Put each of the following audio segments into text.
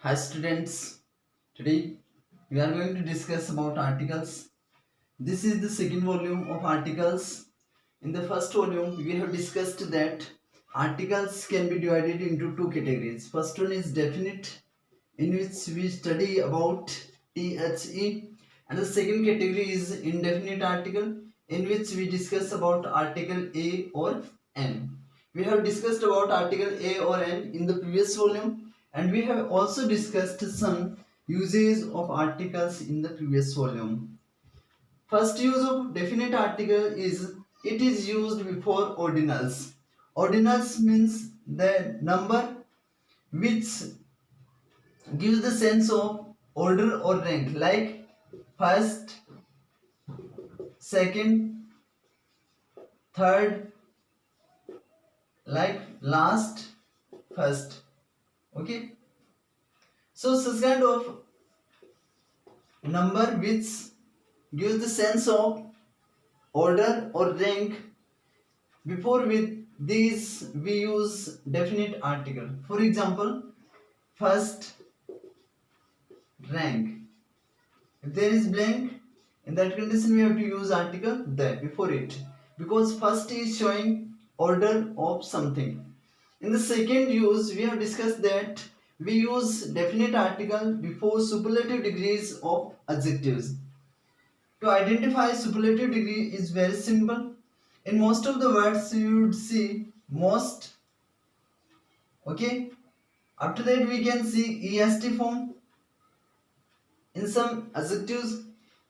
Hi students, today we are going to discuss about articles. This is the second volume of articles. In the first volume we have discussed that articles can be divided into two categories. First one is definite, in which we study about THE, and the second category is indefinite article, in which we discuss about article A or N. We have discussed about article A or N in the previous volume, and we have also discussed some uses of articles in the previous volume. First use of definite article is it is used before ordinals. Ordinals means the number which gives the sense of order or rank, like first, second, third, like last, first. Okay, so such kind of number which gives the sense of order or rank, before with these we use definite article. For example, first, rank. If there is blank, in that condition we have to use article there before it, because first is showing order of something. In the second use we have discussed that we use definite article before superlative degrees of adjectives. To identify superlative degree is very simple. In most of the words you would see most. Okay. After that we can see est form. In some adjectives,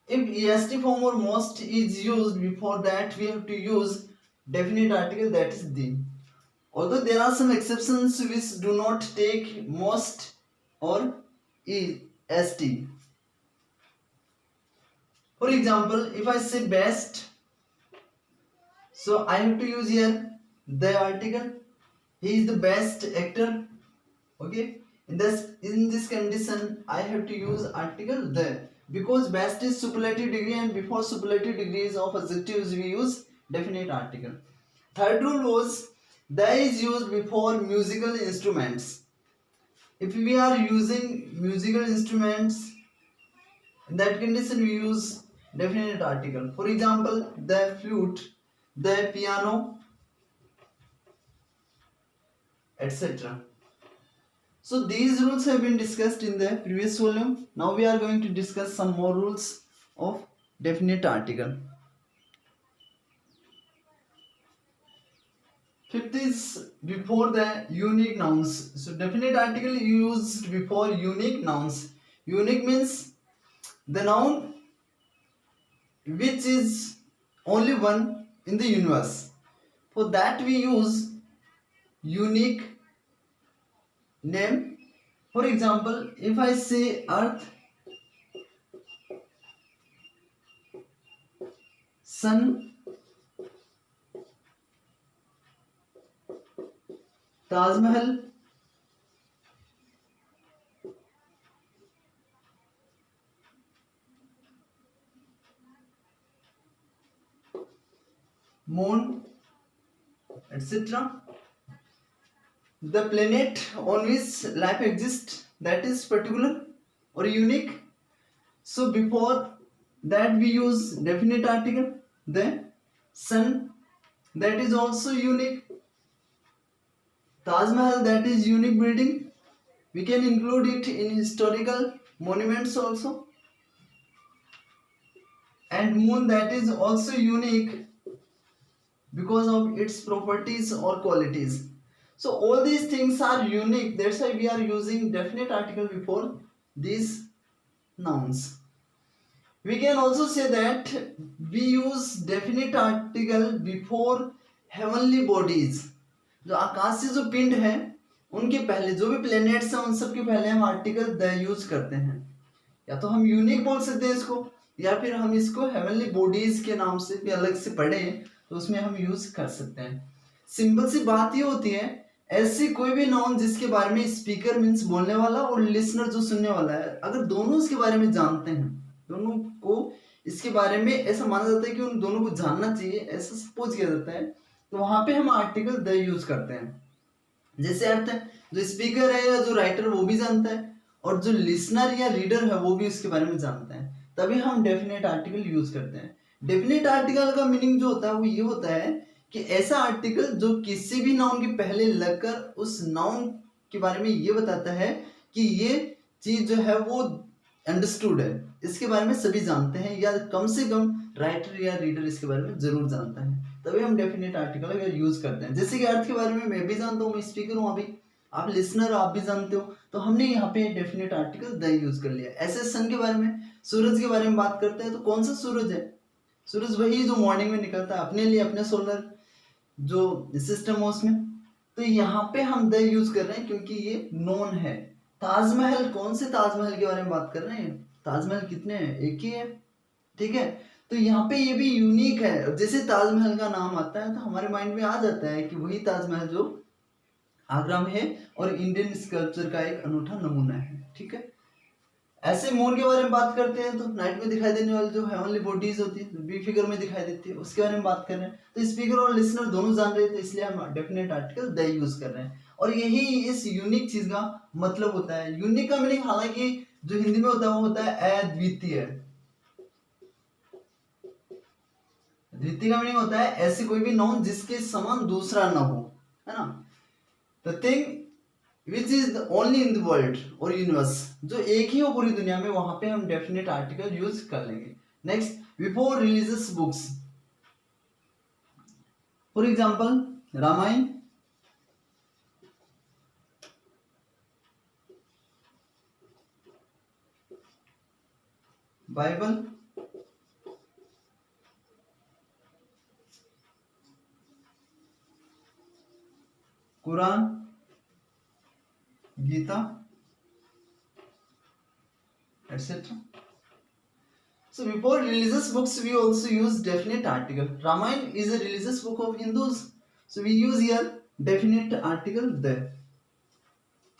if est form or most is used, before that we have to use definite article, that is the. Although there are some exceptions which do not take most or est. For example, if I say best, so I have to use here the article. He is the best actor. Okay, in this condition I have to use article the, because best is superlative degree and before superlative degrees of adjectives we use definite article. Third rule was the is used before musical instruments. If we are using musical instruments, in that condition we use definite article. For example, the flute, the piano, etc. So these rules have been discussed in the previous volume. Now we are going to discuss some more rules of definite article. Fifth is before the unique nouns. So definite article used before unique nouns. Unique means the noun which is only one in the universe. For that we use unique name. For example, if I say earth, sun, Taj Mahal, moon, etc. The planet on which life exists, that is particular or unique. So before that we use definite article. The sun, that is also unique. Taj Mahal, that is unique building. We can include it in historical monuments also. And moon, that is also unique because of its properties or qualities. So all these things are unique. That's why we are using definite article before these nouns. We can also say that we use definite article before heavenly bodies. जो आकाश से जो पिंड है उनके पहले, जो भी planets हैं उन सब के पहले हम आर्टिकल द यूज करते हैं. या तो हम यूनिक बोल सकते हैं इसको, या फिर हम इसको हेवनली बॉडीज के नाम से भी अलग से पढ़ें तो उसमें हम यूज कर सकते हैं. सिंपल सी बात ये होती है, ऐसी कोई भी नाउन जिसके बारे में स्पीकर मीन्स बोलने वाला और लिसनर जो सुनने वाला है, अगर दोनों इसके बारे में जानते हैं, दोनों को इसके बारे में ऐसा माना जाता है कि उन दोनों को जानना चाहिए, ऐसा सपोज किया जाता है, तो वहां पे हम आर्टिकल द यूज करते हैं. जैसे अर्थ जो स्पीकर है या जो राइटर वो भी जानता है, और जो लिसनर या रीडर है वो भी उसके बारे में जानता है, तभी हम डेफिनेट आर्टिकल यूज करते हैं। डेफिनेट आर्टिकल का मीनिंग जो होता है वो ये होता है कि ऐसा आर्टिकल जो किसी भी नाउन के पहले लगकर उस नाउन के बारे में ये बताता है कि ये चीज जो है वो अंडरस्टूड है, इसके बारे में सभी जानते हैं, या कम से कम राइटर या रीडर इसके बारे में जरूर जानता है, तभी हम डेफिनेट आर्टिकल का यूज करते हैं। जैसे कि अर्थ के बारे में मैं भी जानता हूँ, मैं स्पीकर हूँ, अभी आप लिसनर आप भी जानते हो, तो हमने यहाँ पे डेफिनेट आर्टिकल द यूज कर लिया। ऐसे सन के बारे में, सूरज के बारे में बात करते हैं, तो कौन सा सूरज है? सूरज वही जो मॉर्निंग में निकलता है अपने लिए, अपने सोलर जो सिस्टम है उसमें। तो यहाँ पे हम द यूज कर रहे हैं क्योंकि ये नोन है। ताजमहल, कौन से ताजमहल के बारे में बात कर रहे हैं? ताजमहल कितने हैं? एक ही है, ठीक है। तो यहाँ पे ये भी यूनिक है, जैसे ताजमहल का नाम आता है तो हमारे माइंड में आ जाता है कि वही ताजमहल जो आगरा में है और इंडियन स्कल्पचर का एक अनूठा नमूना है, ठीक है। ऐसे मून के बारे में बात करते हैं तो नाइट में दिखाई देने वाली जो हेवनली बॉडीज होती है, बी फिगर में दिखाई देती है, उसके बारे में बात कर रहे हैं। तो स्पीकर और लिसनर दोनों जान रहे थे, इसलिए हम डेफिनेट आर्टिकल द यूज कर रहे हैं। और यही इस यूनिक चीज का मतलब होता है। यूनिक का मीनिंग हालांकि जो हिंदी में होता है वो होता है अद्वितीय। द्वितीय का मीनिंग होता है ऐसे कोई भी नाउन जिसके समान दूसरा ना हो, है ना। The thing which is only in the world और यूनिवर्स, जो एक ही हो पूरी दुनिया में, वहां पे हम डेफिनेट आर्टिकल यूज कर लेंगे। Next, before religious books, for example Ramayana, Bible, Quran, Gita, etc. So before religious books, we also use definite article. Ramayana is a religious book of Hindus, so we use here definite article there.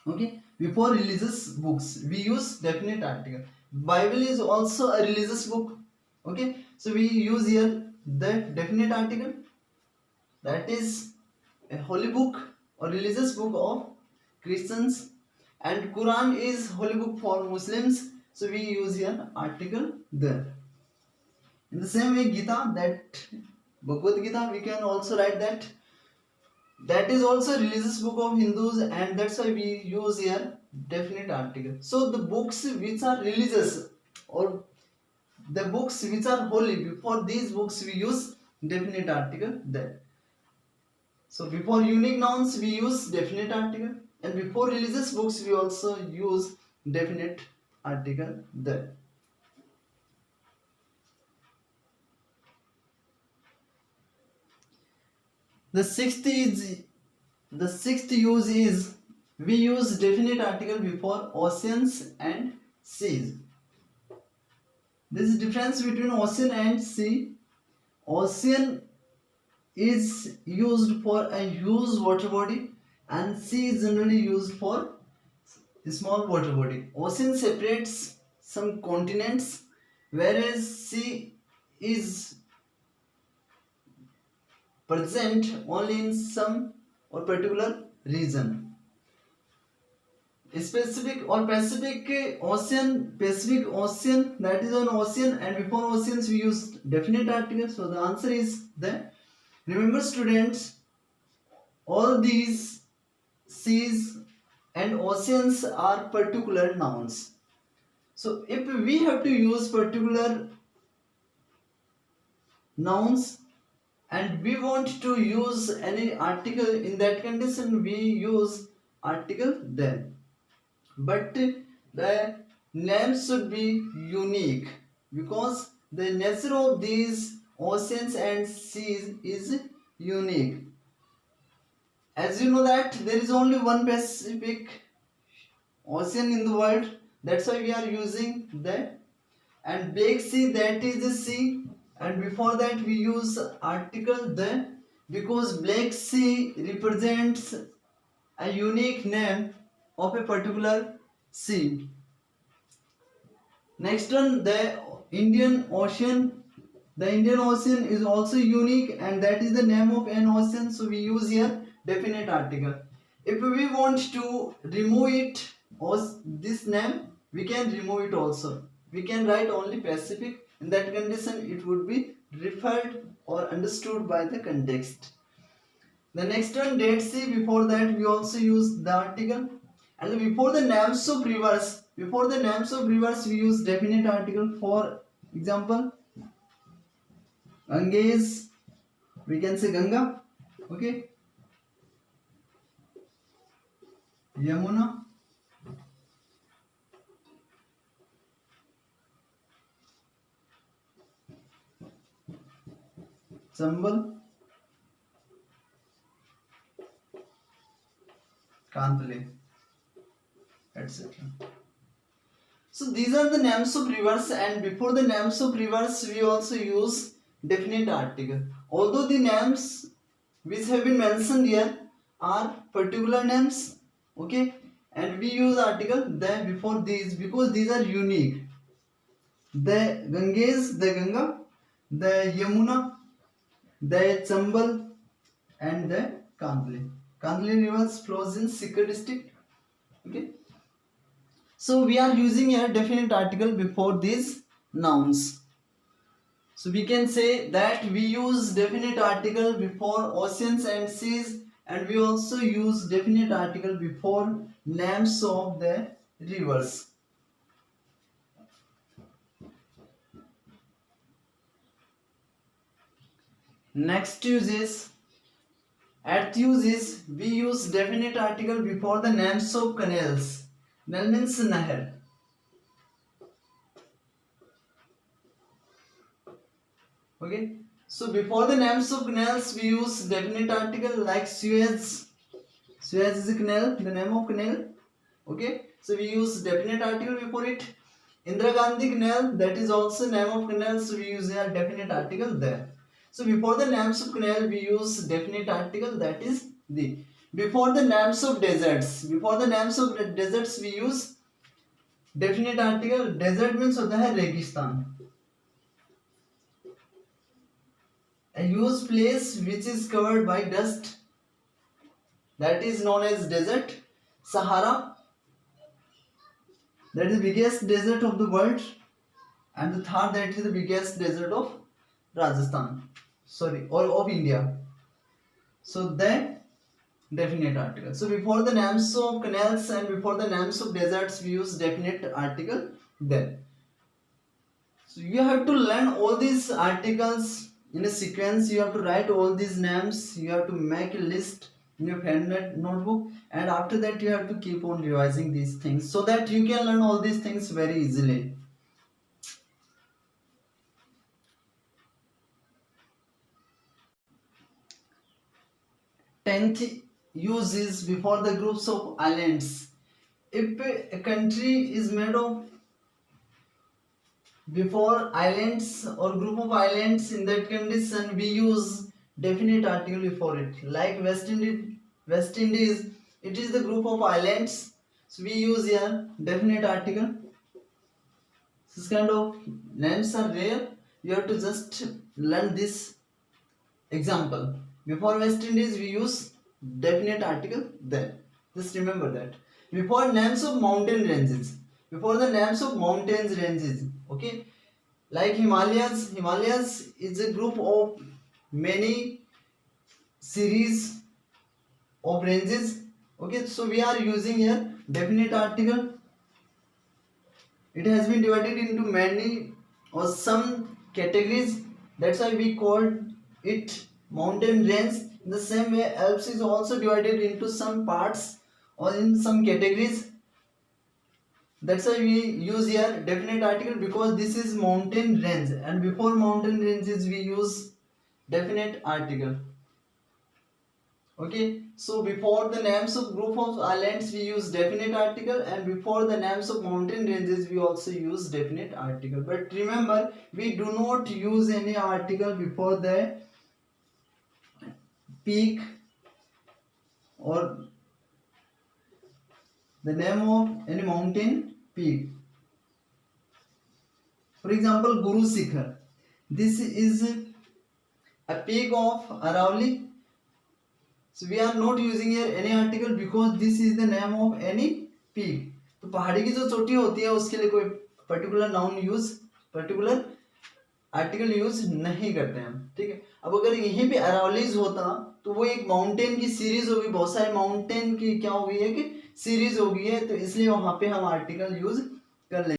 Okay, before religious books, we use definite article. Bible is also a religious book. Okay, so we use here the definite article. That is a holy book or religious book of Christians, and Quran is holy book for Muslims, so we use here article the. In the same way, Gita, that Bhagavad Gita, we can also write that is also a religious book of Hindus, and that's why we use here definite article. So the books which are religious or the books which are holy, before these books we use definite article there. So before unique nouns we use definite article, and before religious books we also use definite article there. The sixth use is we use definite article before oceans and seas. This is difference between ocean and sea. Ocean is used for a huge water body, and sea is generally used for a small water body. Ocean separates some continents, whereas sea is present only in some or particular region. Specific or Pacific Ocean, that is an ocean, and before oceans we use definite article. So the answer is the. Remember students, all these seas and oceans are particular nouns. So if we have to use particular nouns and we want to use any article, in that condition we use article then. But the names should be unique, because the nature of these oceans and seas is unique. As you know that there is only one Pacific Ocean in the world, that's why we are using that. And Black Sea, that is the sea, and before that we use article the, because Black Sea represents a unique name of a particular sea. Next one, the Indian Ocean. The Indian Ocean is also unique, and that is the name of an ocean, so we use here definite article. If we want to remove it, or this name we can remove it also. We can write only Pacific. In that condition it would be referred or understood by the context. The next one, Dead Sea. Before that we also use the article. And before the names of rivers, we use definite article. For example, Ganges, we can say Ganga. Okay. Yamuna, Chambal, Kantale, etc. So these are the names of rivers, and before the names of rivers we also use definite article. Although the names which have been mentioned here are particular names, okay, and we use article the before these because these are unique. The Ganges, the Ganga, the Yamuna, the Chambal, and the Kandli. Kandli rivers flows in Sikar district. Okay. So we are using a definite article before these nouns. So we can say that we use definite article before oceans and seas, and we also use definite article before names of the rivers. Next use is at uses we use definite article before the names of canals. Nal means nahar. Okay. So before the names of canals we use definite article like Suez. Suez is a canal, the name of canal. Okay. So we use definite article before it. Indira Gandhi Canal, that is also name of canal, so we use a definite article there. So before the names of canal we use definite article, that is the. Before the names of deserts, we use definite article. Desert means होता है रेगिस्तान. A huge place which is covered by dust, that is known as desert. Sahara, that is the biggest desert of the world, and the third, that is the biggest desert of Rajasthan, or of India. So the definite article. So before the names of canals and before the names of deserts we use definite article then. So you have to learn all these articles in a sequence. You have to write all these names. You have to make a list in your pen notebook, and after that you have to keep on revising these things so that you can learn all these things very easily. 10th use is before the groups of islands. If a country is made of before islands or group of islands, in that condition we use definite article before it. Like West Indies, it is the group of islands, so we use here definite article. This kind of names are rare. You have to just learn this example. Before West Indies we use definite article there. Just remember that. Before names of mountain ranges. Before the names of mountains ranges. Okay. Like Himalayas. Himalayas is a group of many series of ranges. Okay. So we are using here definite article. It has been divided into many or some categories. That's why we called it mountain range. In the same way, Alps is also divided into some parts or in some categories. That's why we use here definite article because this is mountain range, and before mountain ranges we use definite article. Okay, so before the names of group of islands we use definite article, and before the names of mountain ranges we also use definite article. But remember, we do not use any article before the peak or the name of any mountain peak. For example, Guru Shikhar. This is a peak of Aravalli. So we are not using here any article because this is the name of any peak. तो पहाड़ी की जो चोटी होती है उसके लिए कोई पर्टिकुलर आर्टिकल यूज नहीं करते हैं, ठीक है। अब अगर यहीं पे अरावलीज होता तो वो एक माउंटेन की सीरीज होगी, बहुत सारे माउंटेन की क्या हो गई है कि सीरीज हो गई है, तो इसलिए वहां पे हम आर्टिकल यूज कर लेंगे।